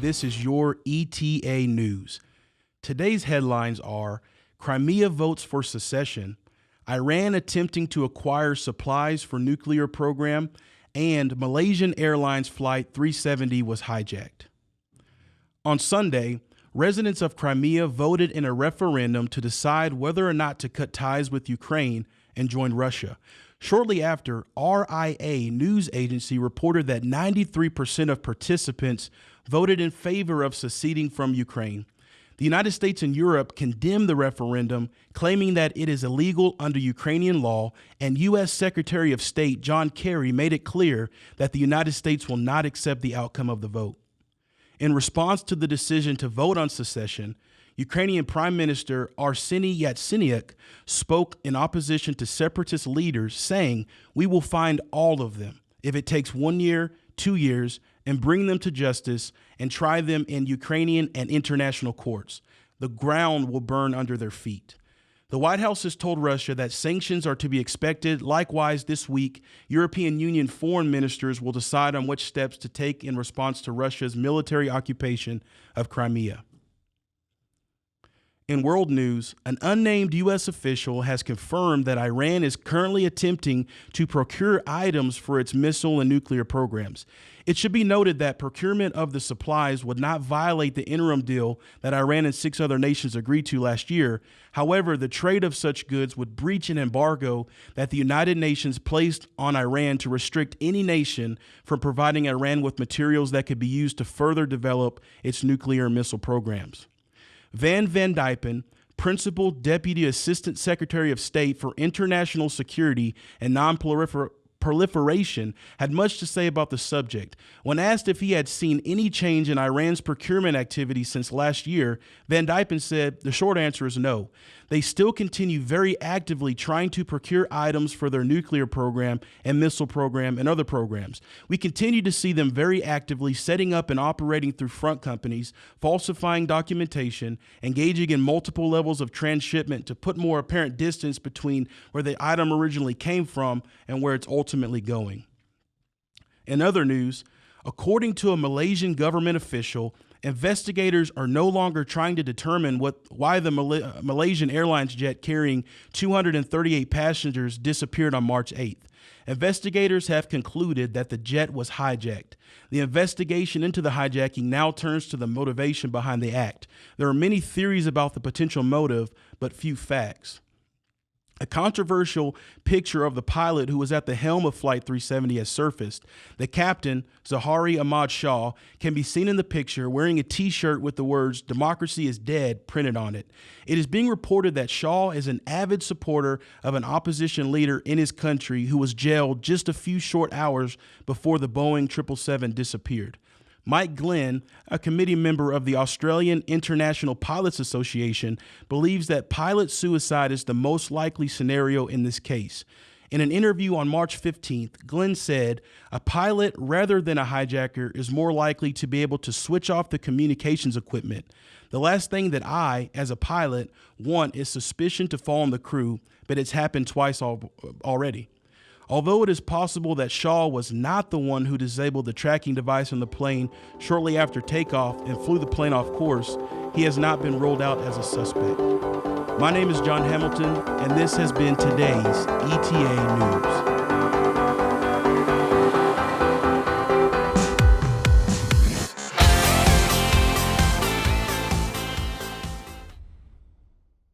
this is your ETA News. Today's headlines are Crimea votes for secession, Iran attempting to acquire supplies for nuclear program, and Malaysian Airlines Flight 370 was hijacked. On Sunday, residents of Crimea voted in a referendum to decide whether or not to cut ties with Ukraine and join Russia. Shortly after, RIA news agency reported that 93% of participants voted in favor of seceding from Ukraine. The United States and Europe condemned the referendum, claiming that it is illegal under Ukrainian law, and U.S. Secretary of State John Kerry made it clear that the United States will not accept the outcome of the vote. In response to the decision to vote on secession, Ukrainian Prime Minister Arseniy Yatsenyuk spoke in opposition to separatist leaders, saying, "We will find all of them, if it takes 1 year, 2 years, and bring them to justice and try them in Ukrainian and international courts. The ground will burn under their feet." The White House has told Russia that sanctions are to be expected. Likewise, this week, European Union foreign ministers will decide on which steps to take in response to Russia's military occupation of Crimea. In world news, an unnamed U.S. official has confirmed that Iran is currently attempting to procure items for its missile and nuclear programs. It should be noted that procurement of the supplies would not violate the interim deal that Iran and 6 other nations agreed to last year. However, the trade of such goods would breach an embargo that the United Nations placed on Iran to restrict any nation from providing Iran with materials that could be used to further develop its nuclear and missile programs. Van Dypen, Principal Deputy Assistant Secretary of State for International Security and Non-Proliferation, had much to say about the subject. When asked if he had seen any change in Iran's procurement activity since last year, Van Dypen said, "The short answer is no. They still continue very actively trying to procure items for their nuclear program and missile program and other programs. We continue to see them very actively setting up and operating through front companies, falsifying documentation, engaging in multiple levels of transshipment to put more apparent distance between where the item originally came from and where it's ultimately going." In other news, according to a Malaysian government official, investigators are no longer trying to determine why the Malaysian Airlines jet carrying 238 passengers disappeared on March 8th. Investigators have concluded that the jet was hijacked. The investigation into the hijacking now turns to the motivation behind the act. There are many theories about the potential motive, but few facts. A controversial picture of the pilot who was at the helm of Flight 370 has surfaced. The captain, Zahari Ahmad Shah, can be seen in the picture wearing a T-shirt with the words "Democracy is dead" printed on it. It is being reported that Shah is an avid supporter of an opposition leader in his country who was jailed just a few short hours before the Boeing 777 disappeared. Mike Glenn, a committee member of the Australian International Pilots Association, believes that pilot suicide is the most likely scenario in this case. In an interview on March 15th, Glenn said, "A pilot rather than a hijacker is more likely to be able to switch off the communications equipment. The last thing that I, as a pilot, want is suspicion to fall on the crew, but it's happened twice already." Although it is possible that Shaw was not the one who disabled the tracking device on the plane shortly after takeoff and flew the plane off course, he has not been ruled out as a suspect. My name is John Hamilton, and this has been today's ETA News.